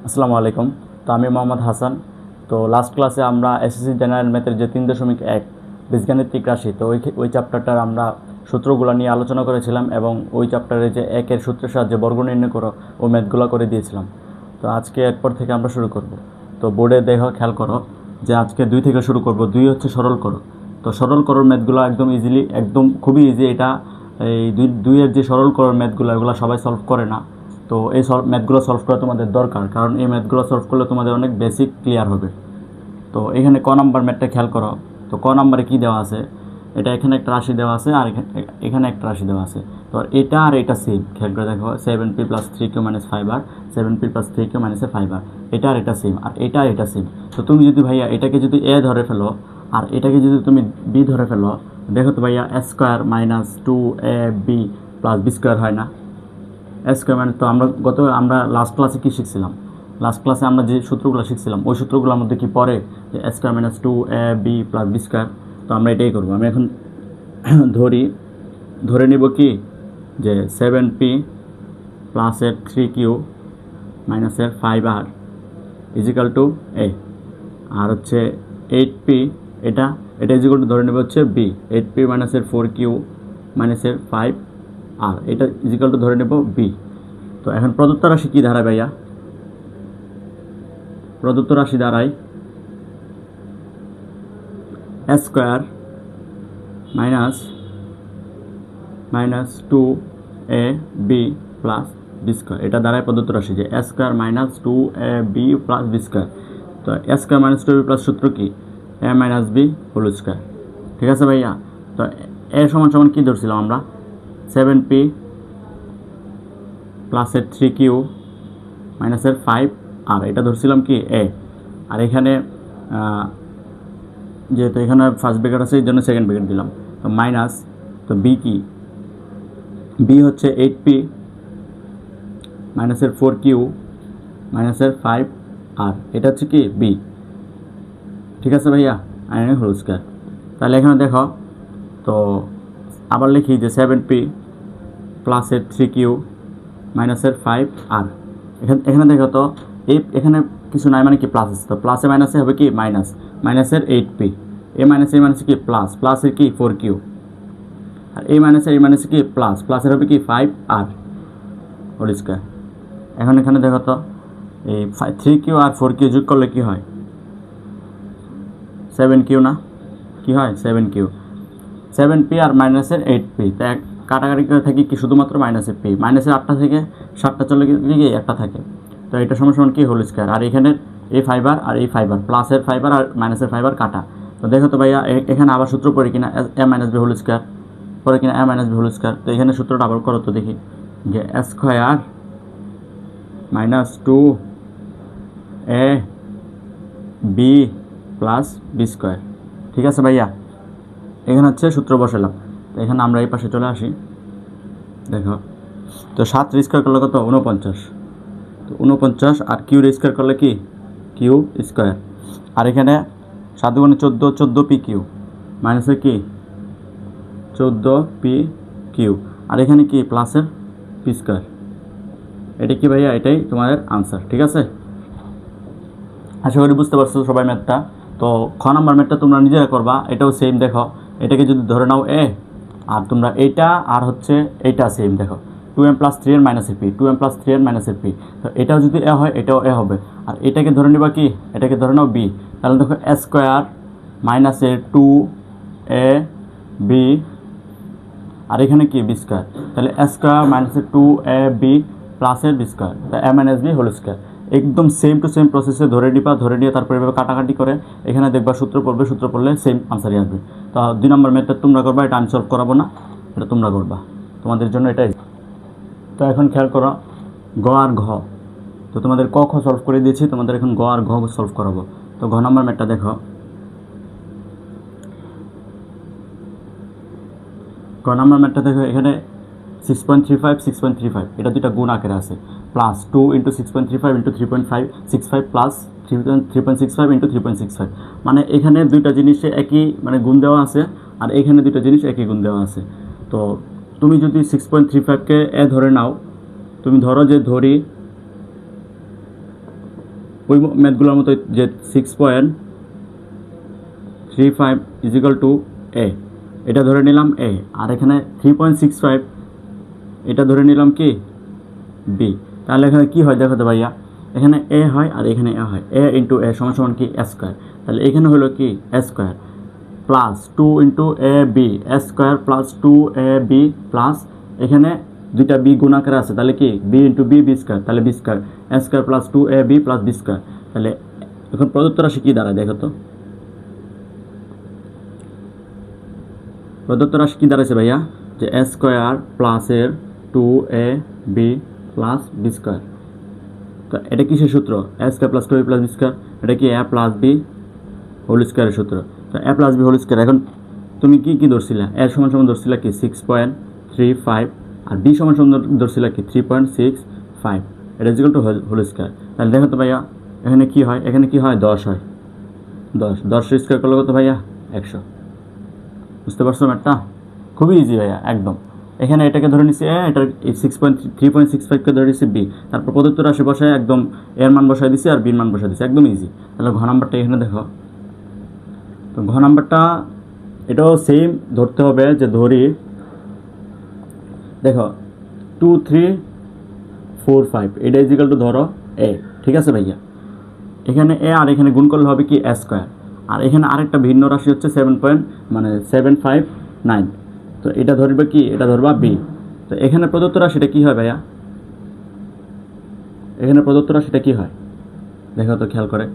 আসসালামু আলাইকুম। তো আমি মোহাম্মদ হাসান। তো লাস্ট ক্লাসে আমরা এসএসসি জেনারেল ম্যাথের যে 3.1 বীজগাণিতিক রাশি, তো ওই চ্যাপ্টারটার আমরা সূত্রগুলো নিয়ে আলোচনা করেছিলাম এবং ওই চ্যাপ্টারে যে একের সূত্রের সাহায্যে বর্গ নির্ণয় করো ও ম্যাথগুলো করে দিয়েছিলাম। তো আজকে এরপর থেকে আমরা শুরু করব। তো বোর্ডে দেখো, খেয়াল করো যে আজকে 2 থেকে শুরু করব। 2 হচ্ছে সরল করো। তো সরল করোর ম্যাথগুলো একদম ইজিলি, একদম খুবই ইজি। এটা এই দুইয়ের যে সরল করোর ম্যাথগুলো, এগুলো সবাই সলভ করে না। তো এই ম্যাথগুলো সলভ করা তোমাদের দরকার, কারণ এই ম্যাথগুলো সলভ করলে তোমাদের অনেক বেসিক ক্লিয়ার হবে। তো এখানে ক নাম্বার ম্যাথটা খেয়াল করো। তো ক নাম্বারে কী দেওয়া আছে, এটা এখানে একটা রাশি দেওয়া আছে আর এখানে একটা রাশি দেওয়া আছে। তো এটা আর এটা সেম, খেয়াল করে দেখো, 7p + 3q - 5r, 7p + 3q - 5r, এটা আর এটা সেম, আর এটা আর এটা সেম। তো তুমি যদি ভাইয়া এটাকে যদি এ ধরে ফেলো আর এটাকে যদি তুমি বি ধরে ফেলো, দেখো তো ভাইয়া a² - 2ab + b² হয় না? স্কোয়ার মানে, তো আমরা লাস্ট ক্লাসে কী শিখছিলাম? লাস্ট ক্লাসে আমরা যে সূত্রগুলো শিখছিলাম ওই সূত্রগুলোর মধ্যে কি পড়ে যে a² - 2ab + b²? তো আমরা এটাই করবো। আমি এখন ধরে নিব কি যে 7p + 3q - 5r = a, আর হচ্ছে 8p, এটা = ধরে নেব হচ্ছে b, 8p - 4q - 5r, এটা = ধরে নেব b। তো এখন প্রদত্ত রাশি কী দাঁড়ায় ভাইয়া? প্রদত্ত রাশি দাঁড়ায় a² - 2ab + b², এটা দাঁড়ায় প্রদত্ত রাশি যে a² - 2ab + b²। তো a² - 2ab + সূত্র কি? a - b হোল²। ঠিক আছে ভাইয়া? তো a সমান কী ধরছিলাম আমরা? 7p + 3q - 5r, এটা ধরছিলাম কি a। আর এখানে যেহেতু এখানে ফার্স্ট ব্র্যাকেট আছে, এই জন্য সেকেন্ড ব্র্যাকেট দিলাম। তো মাইনাস, তো বি কি? বি হচ্ছে 8p - 4q - 5r, এটা হচ্ছে কি বি। ঠিক আছে ভাইয়া? হোল²। তাহলে এখানে দেখো, তো আবার লিখি যে 7p + 3q - 5r। এখানে দেখো তো, এখানে কিছু নাই মানে কি প্লাস আছে, তো প্লাসে মাইনাসে হবে কি মাইনাস, মাইনাসের 8p, এ মাইনাসে কি প্লাস, প্লাসের কি 4q, আর এই মাইনাসে কি প্লাস, প্লাসের হবে কি 5r হোল²। এখন এখানে দেখো তো, এই 3q আর 4q যোগ করলে কি হয়? 7q না? কি হয়? 7q, 7p আর মাইনাসের 8p, তো কাটাকাটি করে থাকি কি শুধুমাত্র মাইনাসের p, মাইনাসের 8টা থেকে 7টা চলে গিয়ে একটা থাকে। তো এটা সমান কি হোল²। আর এখানে এই 5r আর এই 5r, প্লাসের 5r আর মাইনাসের 5r কাটা। তো দেখো তো ভাইয়া, এখানে আবার সূত্র পড়ে কিনা a - b হোল² পড়ে কিনা a - b হোল²। তো এখানে সূত্রটা আবার করো তো দেখি, যে a² - 2ab + b²। ঠিক আছে ভাইয়া? এখানে হচ্ছে সূত্র বসালাম। তো এখানে আমরা এই পাশে চলে আসি। দেখো তো 7 করলে কত? 49। তো 49, আর q² করলে কি q²। আর এখানে 7 × 14, 14pq মাইনাসের কি 14pq, আর এখানে কি প্লাসের p²। এটা কি ভাইয়া? এটাই তোমাদের আনসার। ঠিক আছে? আশা করি বুঝতে পারছো সবাই ম্যাথটা। তো খ নাম্বার ম্যাথটা তোমরা নিজেরা করবা, এটাও সেম। দেখো, এটাকে যদি ধরে নাও a, আর তোমরা এইটা আর হচ্ছে এইটা সেম। দেখো 2m + 3n - p, 2m + 3n - p, তো এটাও যদি a হয় এটাও a হবে। আর এটাকে ধরে নিবা কি? এটাকে ধরে নাও b। তাহলে দেখো a² - 2ab, আর এখানে কি b², তাহলে a² - 2ab + b², তা a - b হোল²। একদম সেম টু সেম প্রসেসে ধরে নিয়ে তারপরে এভাবে কাটাকাটি করে এখানে দেখবা সূত্র পড়লে সেম আনসারই আসবে। তো 2 নম্বর মেথড তোমরা করবা, এটা আমি সলভ করাবো না, এটা তোমরা করবা, তোমাদের জন্য এটাই। তো এখন খেয়াল করো গ আর ঘ। তো তোমাদের ক খ সলভ করে দিয়েছি, তোমাদের এখন গ আর ঘ সলভ করাবো। তো ঘ নম্বর ম্যাথটা দেখো। গ নম্বর ম্যাথটা দেখো, এখানে 6.35, 6.35 এটা দুইটা গুণ আকারে আছে, প্লাস 2 × 6.35 × 3.65 প্লাস 3.65 × 3.65, মানে এখানে দুইটা জিনিসে একই মানে গুণ দেওয়া আছে, আর এখানে দুইটা জিনিস একই গুণ দেওয়া আছে। তো তুমি যদি 6.35কে এ ধরে নাও, তুমি ধরো যে ধরি ওই ম্যাথগুলোর মতো যে 6.35 ইজিক্যাল টু এ, এটা ধরে নিলাম এ, আর এখানে 3.65 এটা ধরে নিলাম কি বি। তাহলে এখানে কি হয় দেখো তো ভাইয়া, এখানে এ হয় আর এখানে এ হয়, এ ইন্টু এ সমান সমান কি এ স্কোয়ার। তাহলে এখানে হলো কি A square plus 2 into A B, A square plus 2ab plus এখানে দুইটা বি গুণাকারে আছে, তাহলে কি B into B, B square, তাহলে B square, A square plus 2ab plus B square. তাহলে এখন প্রদত্ত রাশি কী দাঁড়ায় দেখো তো, প্রদত্ত রাশি কী দাঁড়াইছে ভাইয়া, যে এ স্কোয়ার প্লাসের 2ab প্লাস বি স্কোয়ার। তো এটা কিসের সূত্র, A square plus 2ab plus B square, এটা কি এ প্লাস বি হোল স্কোয়ারের সূত্র। তো A plus B whole square, এখন তুমি কি ধরছিলা, এ সমান সমান ধরছিলা কি 6.35 আর বি সমান সমান ধরছিলা কি 3.65, এটা ইকুয়াল টু হোল স্কোয়ার। তাহলে দেখো তো ভাইয়া এখানে কি হয়, এখানে কি হয় 10 হয়, 10 স্কোয়ার করলে কত ভাইয়া 100। বুঝতে পারছো ম্যাটটা, খুবই ইজি ভাইয়া একদম। এখানে এটাকে ধরে নিচ্ছি এ, এটার 3.65কে ধরে নিচ্ছি বি, তারপর প্রদত্ত রাশি বসায় একদম এর মান বসায় দিচ্ছি আর বির মান বসায় দিচ্ছি, একদম ইজি। তাহলে ঘ নাম্বারটা এখানে দেখো, তো ঘ নাম্বারটা এটাও সেম ধরতে হবে, যে ধরি দেখো 2 3 4 5 এটা ইজিক্যাল টু ধরো এ, ঠিক আছে ভাইয়া। এখানে এ আর এখানে গুণ করলে হবে কি এ স্কোয়ার, আর এখানে আরেকটা ভিন্ন রাশি হচ্ছে 7.759, তো এটা ধরবে কি, এটা ধরবা বি। তো এখানে প্রদত্ত রাশিটা কী হয় ভাইয়া, এখানে প্রদত্ত রাশিটা কী হয় দেখো তো খেয়াল করে,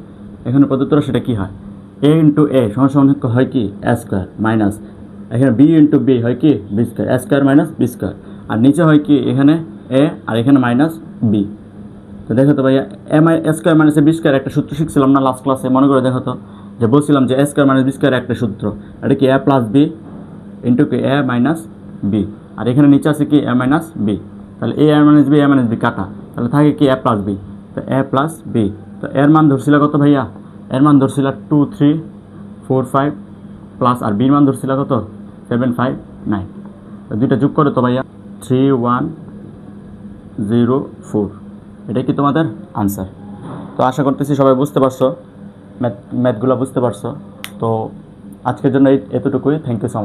এখানে প্রদত্ত রাশিটা কী হয়, এ ইন্টু এ সমান সমান হয় কি এ স্কোয়ার মাইনাস এখানে বি ইন্টু বি হয় কি B square, A square minus B square, আর নিচে হয় কি এখানে এ আর এখানে মাইনাস বি। তো দেখো তো ভাইয়া এ স্কোয়ার মাইনাস বি স্কোয়ার একটা সূত্র শিখছিলাম না লাস্ট ক্লাসে, মনে করে দেখো তো, যে বলছিলাম যে এ স্কোয়ার মাইনাস বি স্কোয়ার একটা সূত্র, এটা কি এ প্লাস বি ইন্টু কি এ মাইনাস বি, আর এখানে নিচে আছে কি এ মাইনাস বি। তাহলে এ মাইনাস বি কাটা, তাহলে থাকে কি এ প্লাস বি, তো এ প্লাস বি। তো এর মান ধরছিল কত ভাইয়া, এর মান ধরছিল 2 3 4 5 প্লাস আর বির মান ধরছিল কত 759। তো দুইটা যোগ করে তো ভাইয়া 3104, এটাই কি তোমাদের আনসার। তো আশা করতেছি সবাই বুঝতে পারছো, ম্যাথগুলো বুঝতে পারছো। তো আজকের জন্য এতটুকুই, থ্যাংক ইউ সো মাচ।